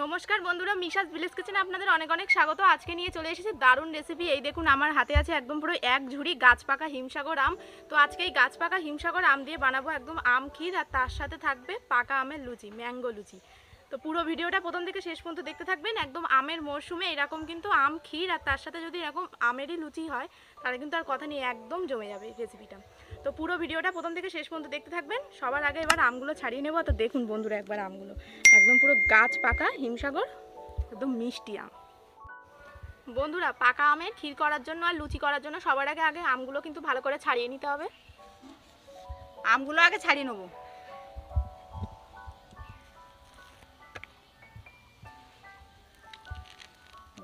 নমস্কার বন্ধুরা, মিশাস ভিলেজ কিচেনে আপনাদের অনেক অনেক স্বাগত। আজকে নিয়ে চলে এসেছি দারুণ রেসিপি। এই দেখুন আমার হাতে আছে একদম পুরো এক ঝুড়ি গাছ পাকা হিমসাগর আম। তো আজকে এই গাছ পাকা হিমসাগর আম দিয়ে বানাবো একদম আম ক্ষীর, আর তার সাথে থাকবে পাকা আমের লুচি, ম্যাঙ্গো লুচি। তো পুরো ভিডিওটা প্রথম থেকে শেষ পর্যন্ত দেখতে থাকবেন। একদম আমের মরশুমে এরকম কিন্তু আম ক্ষীর আর তার সাথে যদি এরকম আমেরই লুচি হয় তাহলে কিন্তু আর কথা নেই, একদম জমে যাবে রেসিপিটা। তো পুরো ভিডিওটা প্রথম থেকে শেষ পর্যন্ত দেখতে থাকবেন। সবার আগে এবার আমগুলো ছাড়িয়ে নেবো। তো দেখুন বন্ধুরা, একবার আমগুলো একদম পুরো গাছ পাকা হিমসাগর, একদম মিষ্টি আম। বন্ধুরা, পাকা আমের ক্ষীর করার জন্য আর লুচি করার জন্য সবার আগে আমগুলো কিন্তু ভালো করে ছাড়িয়ে নিতে হবে। আমগুলো আগে ছাড়িয়ে নেব।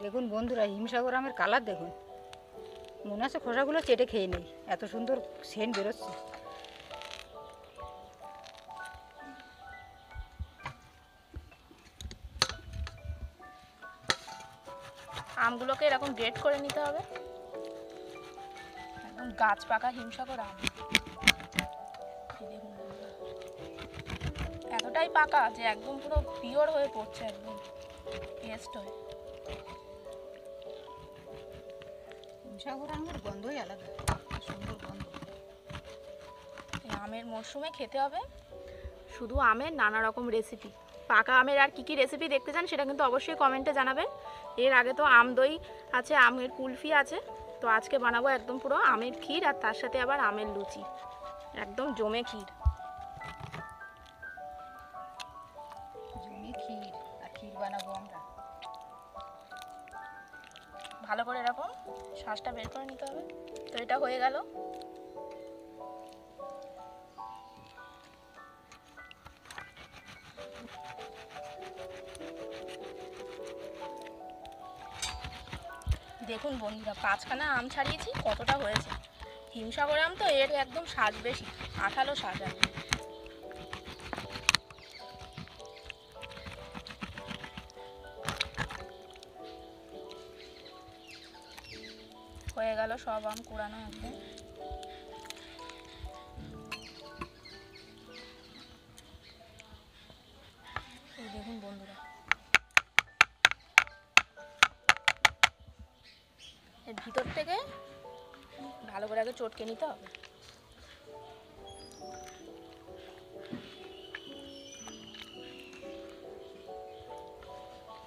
দেখুন বন্ধুরা, হিমসাগর আমের কালার দেখুন, মনে হচ্ছে খোসাগুলো চেটে খেয়ে নেই, এত সুন্দর সেন্ট বেরোচ্ছে। আমগুলোকে এরকম গ্রেট করে নিতে হবে। একদম গাছ পাকা হিমসাগর আম, এতটাই পাকা যে একদম পুরো পিওর হয়ে পড়ছে, একদম টেস্ট হয়ে। হিমসাগর আমের গন্ধই আলাদা, সুন্দর গন্ধ। এই আমের মরশুমে খেতে হবে শুধু আমের নানা রকম রেসিপি। পাকা আমের আর কি কি রেসিপি দেখতে চান সেটা কিন্তু অবশ্যই কমেন্টে জানাবেন। এর আগে তো আম দই আছে, আমের কুলফি আছে। তো আজকে বানাবো একদম পুরো আমের ক্ষীর, আর তার সাথে আবার আমের লুচি, একদম জমে ক্ষীর। জমি ক্ষীর, আর ক্ষীর বানাবো আমরা। ভালো করে এরকম শাঁসটা বের করে নিতে হবে। তো এটা হয়ে গেল। দেখুন বন্ধুরা, 5খানা আম ছাড়িয়েছি, কতটা হয়েছে। হিমসাগর আম তো এর একদম স্বাদ বেশি, আঠালো স্বাদ। হয়ে গেল সব আম কোরানো একদম। এই দেখুন বন্ধুরা, এর ভিতর থেকে ভালো করে আগে চটকে নিতে হবে।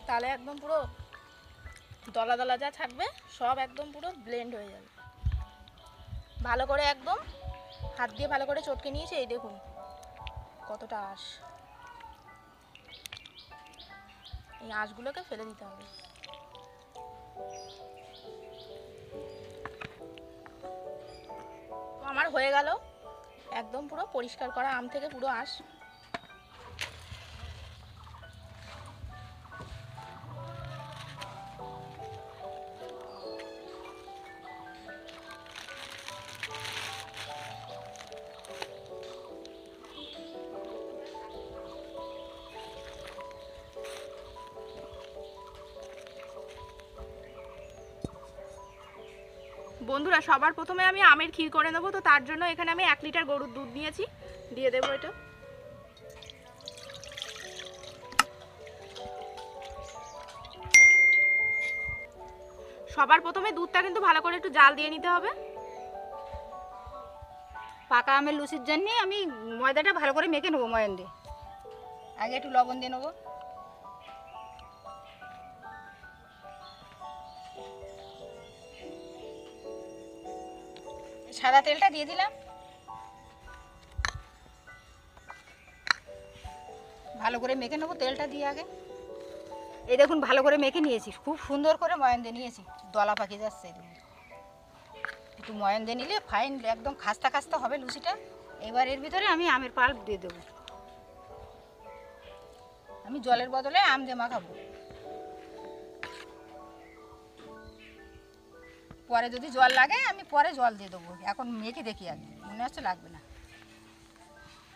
তাহলে একদম পুরো দলা দলা যা থাকবে সব একদম পুরো ব্লেন্ড হয়ে যাবে। ভালো করে একদম হাত দিয়ে ভালো করে চটকে নিয়েছি। এই দেখুন কতটা আঁশ, এই আঁশগুলোকে ফেলে দিতে হবে। তো আমার হয়ে গেল একদম পুরো পরিষ্কার করা আম থেকে পুরো আঁশ। বন্ধুরা, সবার প্রথমে আমি আমের ক্ষীর করে নেবো। তো তার জন্য এখানে আমি 1 লিটার গরুর দুধ নিয়েছি, দিয়ে দেবো এটা। সবার প্রথমে দুধটা কিন্তু ভালো করে একটু জাল দিয়ে নিতে হবে। পাকা আমের লুচির জন্য আমি ময়দাটা ভালো করে মেখে নেবো। ময়ান দিয়ে আগে একটু লবণ দিয়ে নেবো। সাদা তেলটা দিয়ে দিলাম, ভালো করে মেখে নেবো তেলটা দিয়ে আগে। এই দেখুন ভালো করে মেখে নিয়েছি, খুব সুন্দর করে ময়ান দিয়ে নিয়েছি, দলা পাকিয়ে যাচ্ছে। একটু ময়ান দিয়ে নিলে ফাইন একদম খাস্তা খাস্তা হবে লুচিটা। এবার এর ভিতরে আমি আমের পাল্প দিয়ে দেবো। আমি জলের বদলে আম দিয়ে মাখাবো, পরে যদি জল লাগে আমি পরে জল দিয়ে দেবো। এখন মেখে দেখি, আগে মনে হচ্ছে লাগবে না।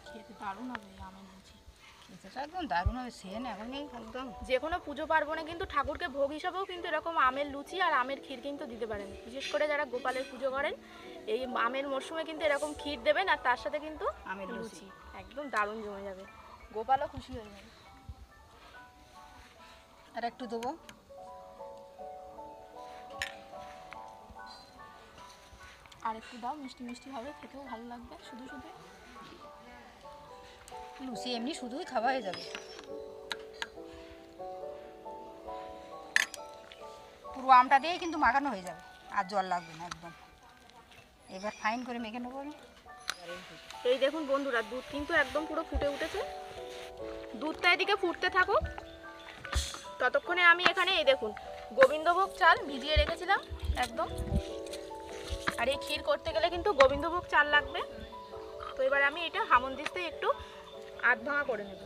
খেতে দারুণ হবে আমের লুচি, খেতে একদম দারুণ হবে। সেন এখনই একদম। যে কোনো পুজো পার্বণে কিন্তু ঠাকুরকে ভোগ হিসাবেও কিন্তু এরকম আমের লুচি আর আমের ক্ষীর কিন্তু দিতে পারেন। বিশেষ করে যারা গোপালের পুজো করেন, এই আমের মরশুমে কিন্তু এরকম ক্ষীর দেবেন, আর তার সাথে কিন্তু আমের লুচি একদম দারুণ জমে যাবে। গোপালও খুশি হয়ে যাবে। আর একটু দেবো। আর একটু দাও, মিষ্টি মিষ্টি হবে, খেতেও ভালো লাগবে। শুধু শুধু লুচি এমনি শুধুই খাওয়া হয়ে যাবে। পুরো আমটা দিয়েই কিন্তু মাখানো হয়ে যাবে, আর জল লাগবে না একদম। এবার ফাইন করে মেখে নেবো আমি। এই দেখুন বন্ধুরা, দুধ কিন্তু একদম পুরো ফুটে উঠেছে। দুধটা এদিকে ফুটতে থাকুক, ততক্ষণে আমি এখানে এই দেখুন গোবিন্দভোগ চাল ভিজিয়ে রেখেছিলাম একদম। আর এই ক্ষীর করতে গেলে কিন্তু গোবিন্দভোগ চাল লাগবে। তো এবার আমি এটা হামনদিস্তে একটু আধ ভাঙা করে নেব।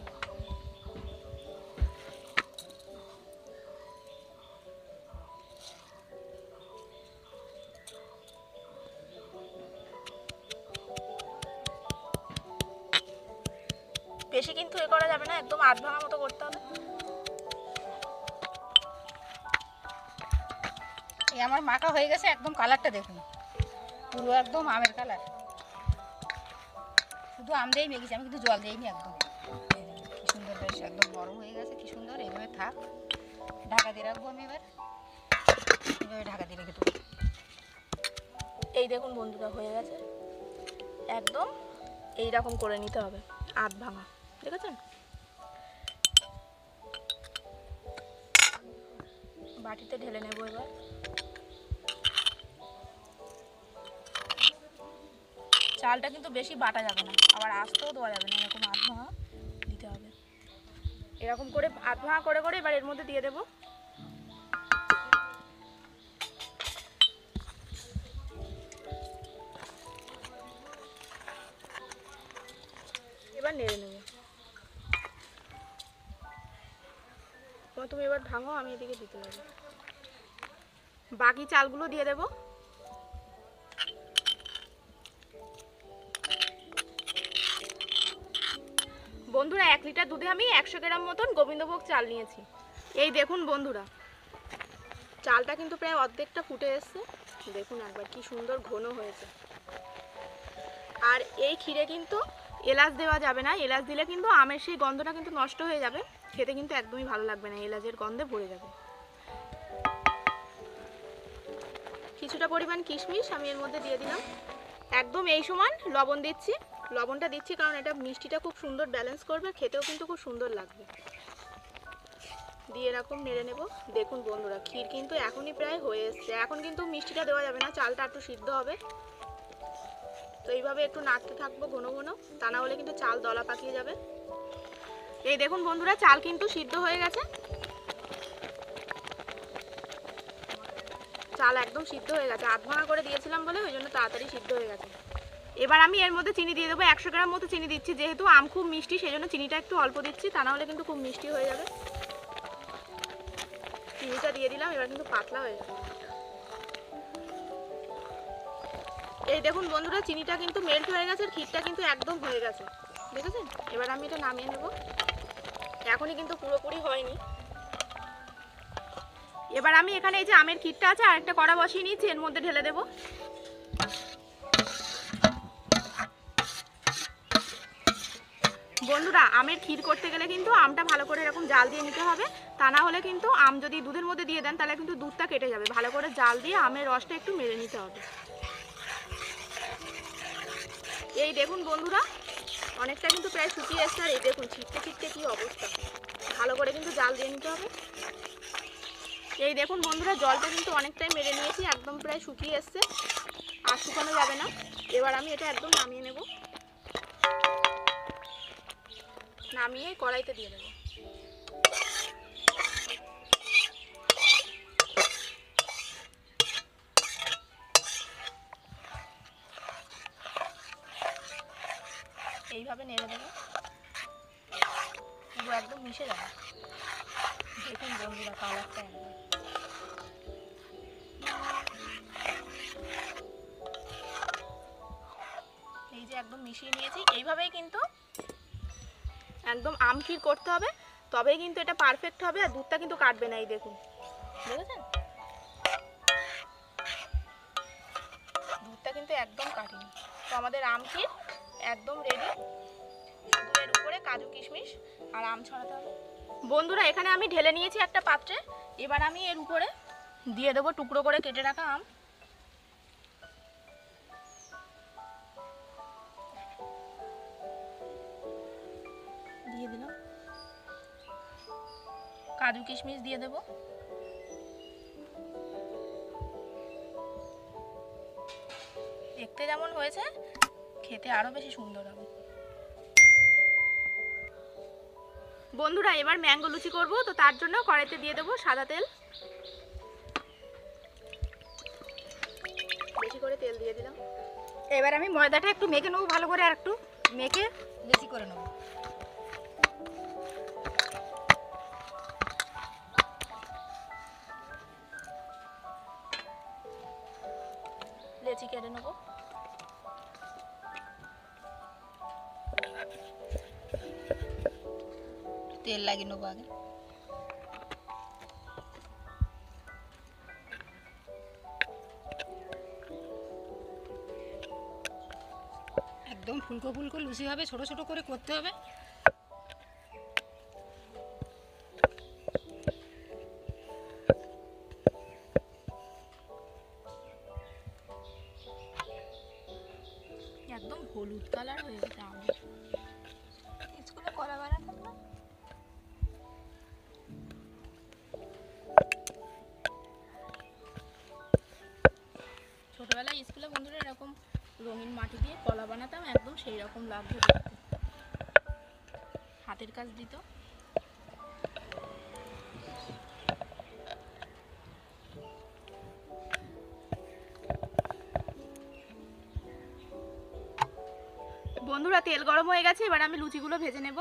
বেশি কিন্তু এ করা যাবে না, একদম আধ ভাঙা মতো করতে হবে। এই আমার মাখা হয়ে গেছে, একদম কালারটা দেখুন, পুরো একদম আমের কালার। শুধু আম দিয়েই মেখেছি আমি, কিন্তু জল দিইনি একদম। কি সুন্দর, বেশ একদম নরম হয়ে গেছে, কি সুন্দর। এইভাবে থাক, ঢাকা দিয়ে রাখবো আমি। এবার এইভাবে ঢাকা দিয়ে রেখে দেবো। এই দেখুন বন্ধুরা, হয়ে গেছে একদম এইরকম করে নিতে হবে, আধ ভাঙা। দেখেছেন? বাটিতে ঢেলে নেব এবার। চালটা কিন্তু বেশি বাটা যাবে না, আবার আস্তেও দেওয়া যাবে না, এরকম আধ ভাঙা দিতে হবে। এরকম করে আধ ভাঙা করে করে এবার এর মধ্যে দিয়ে দেব। এবার নেড়ে নেব। তুমি এবার ভাঙো, আমি এদিকে দিতে যাবো। বাকি চালগুলো দিয়ে দেব। বন্ধুরা, 1 লিটার দুধে আমি 100 গ্রাম মতন গোবিন্দভোগ চাল নিয়েছি। এই দেখুন বন্ধুরা, চালটা কিন্তু প্রায় অর্ধেকটা ফুটে এসছে। দেখুন একবার কি সুন্দর ঘন হয়েছে। আর এই ক্ষীরে কিন্তু এলাচ দেওয়া যাবে না, এলাচ দিলে কিন্তু আমের সেই গন্ধটা কিন্তু নষ্ট হয়ে যাবে, খেতে কিন্তু একদমই ভালো লাগবে না, এলাচের গন্ধে ভরে যাবে। কিছুটা পরিমাণ কিশমিশ আমি এর মধ্যে দিয়ে দিলাম। একদম এই সমান লবণ দিচ্ছি। লবণটা দিচ্ছি কারণ এটা মিষ্টিটা খুব সুন্দর ব্যালেন্স করবে, খেতেও কিন্তু খুব সুন্দর লাগবে। দিয়ে এরকম নেড়ে নেব। দেখুন বন্ধুরা, ক্ষীর কিন্তু এখনই প্রায় হয়ে এসছে। এখন কিন্তু মিষ্টিটা দেওয়া যাবে না, চালটা একটু সিদ্ধ হবে। তো এইভাবে একটু নাড়তে থাকবো ঘন ঘন, তা না হলে কিন্তু চাল দলা পাকিয়ে যাবে। এই দেখুন বন্ধুরা, চাল কিন্তু সিদ্ধ হয়ে গেছে। চাল একদম সিদ্ধ হয়ে গেছে, আধ ভাঙা করে দিয়েছিলাম বলে ওই জন্য তাড়াতাড়ি সিদ্ধ হয়ে গেছে। এবার আমি এর মধ্যে চিনি দিয়ে দেবো। 100 গ্রাম মতো চিনি দিচ্ছি, যেহেতু আম খুব মিষ্টি সেই জন্য চিনিটা একটু অল্প দিচ্ছি, তা না হলে কিন্তু খুব মিষ্টি হয়ে যাবে। চিনিটা দিয়ে দিলাম, এবার কিন্তু পাতলা হয়ে যাবে। এই দেখুন বন্ধুরা, চিনিটা কিন্তু মেল্ট হয়ে গেছে, ক্ষীরটা কিন্তু একদম হয়ে গেছে, দেখেছেন? এবার আমি এটা নামিয়ে নেব। এখনই কিন্তু পুরোপুরি হয়নি। এবার আমি এখানে এই যে আমের ক্ষীরটা আছে, আরেকটা কড়া বসিয়ে নিয়েছি, এর মধ্যে ঢেলে দেব। বন্ধুরা, আমের ক্ষীর করতে গেলে কিন্তু আমটা ভালো করে এরকম জাল দিয়ে নিতে হবে, তা না হলে কিন্তু আম যদি দুধের মধ্যে দিয়ে দেন তাহলে কিন্তু দুধটা কেটে যাবে। ভালো করে জাল দিয়ে আমের রসটা একটু মেরে নিতে হবে। এই দেখুন বন্ধুরা, অনেকটা কিন্তু প্রায় শুকিয়ে এসছে। আর এই দেখুন ছিটতে ছিটতে কী অবস্থা, ভালো করে কিন্তু জাল দিয়ে নিতে হবে। এই দেখুন বন্ধুরা, জলটা কিন্তু অনেকটাই মেরে নিয়েছি, একদম প্রায় শুকিয়ে এসছে, আর শুকানো যাবে না। এবার আমি এটা একদম নামিয়ে নেব। নামিয়ে কড়াইতে দিয়ে দেবো। এইভাবে নেড়ে দেবো, পুরো একদম মিশে যাবে। দেখুন বন্ধুরা, কালারটা একদম এই যে একদম মিশিয়ে নিয়েছি। এইভাবেই কিন্তু একদম আম ক্ষীর করতে হবে, তবেই কিন্তু এটা পারফেক্ট হবে। আর দুধটা কিন্তু কাটবে না। এই দেখুন, দেখেছেন? দুধটা কিন্তু একদম কাটেনি। তো আমাদের আম ক্ষীর একদম রেডি। শুধু এর উপরে কাজু কিশমিশ আর আম ছড়াতে হবে। বন্ধুরা এখানে আমি ঢেলে নিয়েছি একটা পাত্রে। এবার আমি এর উপরে দিয়ে দেবো টুকরো করে কেটে রাখা আম। দিয়ে দিলাম, কাজু কিশমিশ দিয়ে দেবো, দেখতে যেমন হয়েছে খেতে আরো বেশি সুন্দর হবে। বন্ধুরা এবার ম্যাঙ্গো লুচি করব, তো তার জন্য কড়াইতে দিয়ে দেবো সাদা তেল। বেশি করে তেল দিয়ে দিলাম। এবার আমি ময়দাটা একটু মেখে নেবো ভালো করে, আর একটু মেখে বেশি করে নেবো। লেচি কেটে নেবো। তেল লাগিয়ে নেবো আগে। একদম ফুলকো ফুলকো লুচি হবে, ছোট ছোট করে করতে হবে। একদম হলুদ কালার হয়ে গেছে আমাদের। স্কুলে কলা বানাতাম না? ছোটবেলায় স্কুলে বন্ধুরা এরকম রঙিন মাটি দিয়ে কলা বানাতাম, একদম সেই রকম লাগতো দেখতে। হাতের কাজ দিত। বন্ধুরা তেল গরম হয়ে গেছে, এবার আমি লুচিগুলো ভেজে নেব।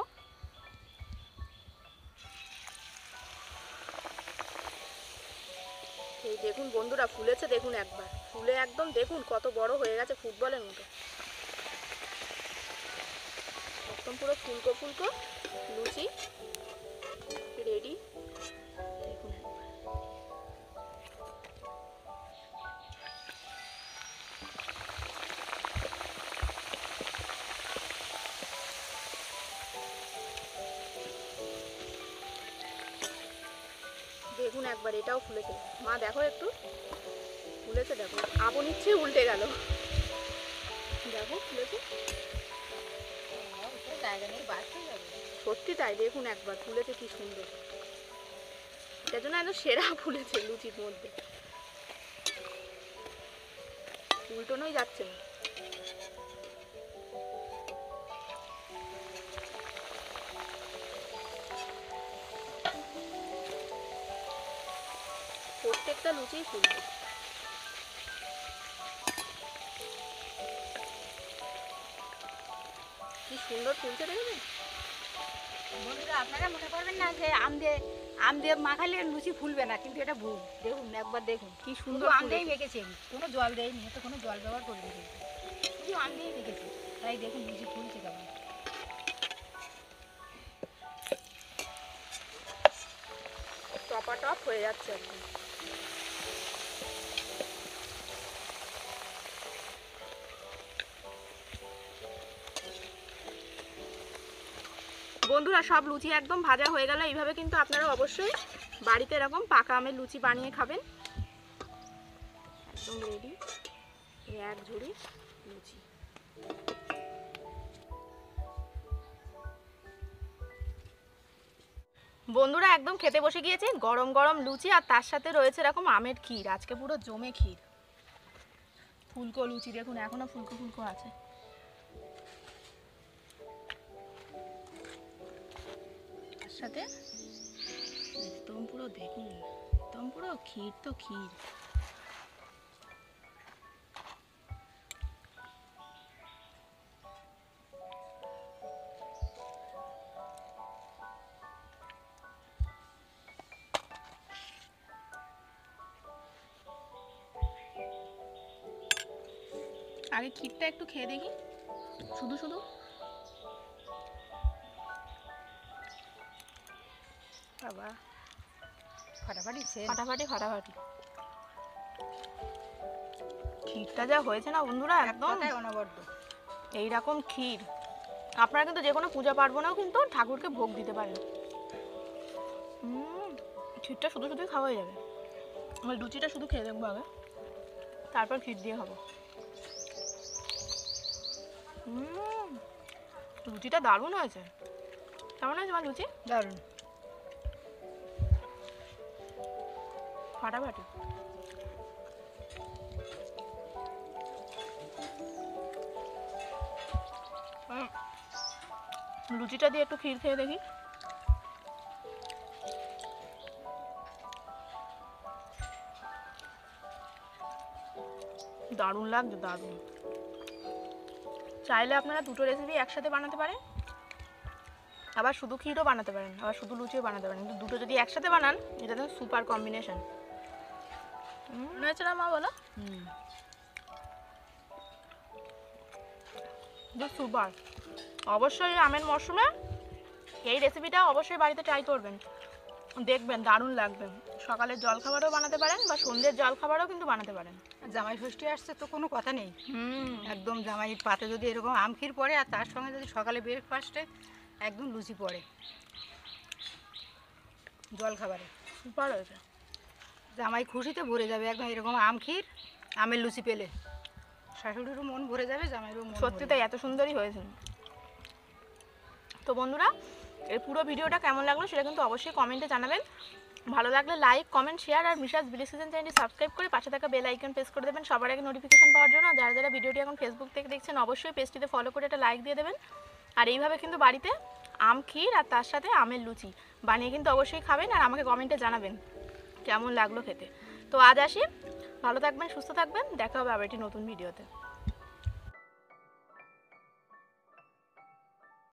এই দেখুন বন্ধুরা ফুলেছে, দেখুন একবার ফুলে একদম দেখুন কত বড় হয়ে গেছে, ফুটবলের মতো একদম পুরো ফুলকো ফুলকো লুচি রেডি। দেখুন একবার। দেখুন একবার এটাও ফুলেছে, মা দেখো একটু ফুলেছে, দেখো আপন ইচ্ছে উল্টে গেল, দেখো ফুলেছে, জায়গা নেই, বাড়তে যাবে। সত্যি তাই, দেখুন একবার ফুলেছে কি সুন্দর, এটার জন্য একদম সেরা ফুলেছে লুচির মধ্যে, উল্টোনোই যাচ্ছে না। প্রত্যেকটা লুচিই ফুলবে। কি সুন্দর ফুলছে দেখেছেন বন্ধুরা, আপনারা মনে করবেন না যে আম দিয়ে মাখালে লুচি ফুলবে না, কিন্তু এটা ভুল। দেখুন একবার দেখুন কি শুধু সুন্দর আম দিয়েই ফুলেছে। মেখেছি আমি, কোনো জল দেয়নি, এতে কোনো জল ব্যবহার করিনি, কিন্তু শুধু আম দিয়েই মেখেছি, তাই দেখুন লুচি ফুলছে কেমন। টপাটপ হয়ে যাচ্ছে একদম। বন্ধুরা সব লুচি একদম ভাজা হয়ে গেল। এইভাবে কিন্তু আপনারা অবশ্যই বাড়িতে এরকম পাকা আমের লুচি বানিয়ে খাবেন। একদম রেডি এক ঝুড়ি লুচি। বন্ধুরা একদম খেতে বসে গিয়েছি, গরম গরম লুচি আর তার সাথে রয়েছে এরকম আমের ক্ষীর। আজকে পুরো জমে ক্ষীর, ফুলকো লুচি দেখুন এখনো ফুলকো ফুলকো আছে। তার সাথে একদম পুরো দেখুন, একদম পুরো ক্ষীর তো ক্ষীর। আগে ক্ষীরটা একটু খেয়ে দেখি, শুধু শুধু। বাবা ফাটাফাটি ফাটাফাটি ফাটাফাটি ক্ষীরটা যা হয়েছে না বন্ধুরা, একদম অনবদ্য। এইরকম ক্ষীর আপনারা কিন্তু যে কোনো পূজা পার্বণেও কিন্তু ঠাকুরকে ভোগ দিতে পারেন। ক্ষীরটা শুধু শুধুই খাওয়াই যাবে। আমার লুচিটা শুধু খেয়ে দেখবো আগে, তারপর ক্ষীর দিয়ে খাবো। লুচিটা দারুণ হয়েছে। কেমন হয়েছে আমার লুচি? দারুণ, ফাটাফাটি। লুচিটা দিয়ে একটু ক্ষীর খেয়ে দেখি। দারুণ লাগছে, দারুণ। চাইলে আপনারা দুটো রেসিপি একসাথে বানাতে পারেন, আবার শুধু ক্ষীরও বানাতে পারেন, আবার শুধু লুচিও বানাতে পারেন। কিন্তু দুটো যদি একসাথে বানান, এটা তো সুপার কম্বিনেশন। হয়েছে না মা, বলো? সুপার। অবশ্যই আমের মরশুমে এই রেসিপিটা অবশ্যই বাড়িতে ট্রাই করবেন, দেখবেন দারুণ লাগবে। সকালের জলখাবারও বানাতে পারেন বা সন্ধ্যের জলখাবারও কিন্তু বানাতে পারেন। জামাই ষষ্ঠী আসছে তো কোনো কথা নেই। একদম জামাইয়ের পাতে যদি এরকম আম ক্ষীর পড়ে, আর তার সঙ্গে যদি সকালে ব্রেকফাস্টে একদম লুচি পড়ে জলখাবারে, সুপার হয়েছে। জামাই খুশিতে ভরে যাবে একদম। এরকম আম ক্ষীর আমের লুচি পেলে শাশুড়িরও মন ভরে যাবে, জামাইয়েরও মন। সত্যি তাই, এত সুন্দরই হয়েছে। তো বন্ধুরা, এই পুরো ভিডিওটা কেমন লাগলো সেটা কিন্তু অবশ্যই কমেন্টে জানাবেন। ভালো লাগলে লাইক, কমেন্ট, শেয়ার আর মিশাস ভিলেজ কিচেন চ্যানেলটি সাবস্ক্রাইব করে পাশে থাকা বেল আইকন প্রেস করে দেবেন সবার আগে নোটিফিকেশন পাওয়ার জন্য। যারা যারা ভিডিওটি এখন ফেসবুক থেকে দেখছেন, অবশ্যই পেজটিতে ফলো করে একটা লাইক দিয়ে দেবেন। আর এইভাবে কিন্তু বাড়িতে আম ক্ষীর আর তার সাথে আমের লুচি বানিয়ে কিন্তু অবশ্যই খাবেন, আর আমাকে কমেন্টে জানাবেন কেমন লাগলো খেতে। তো আজ আসি, ভালো থাকবেন, সুস্থ থাকবেন, দেখা হবে আবার একটি নতুন ভিডিওতে।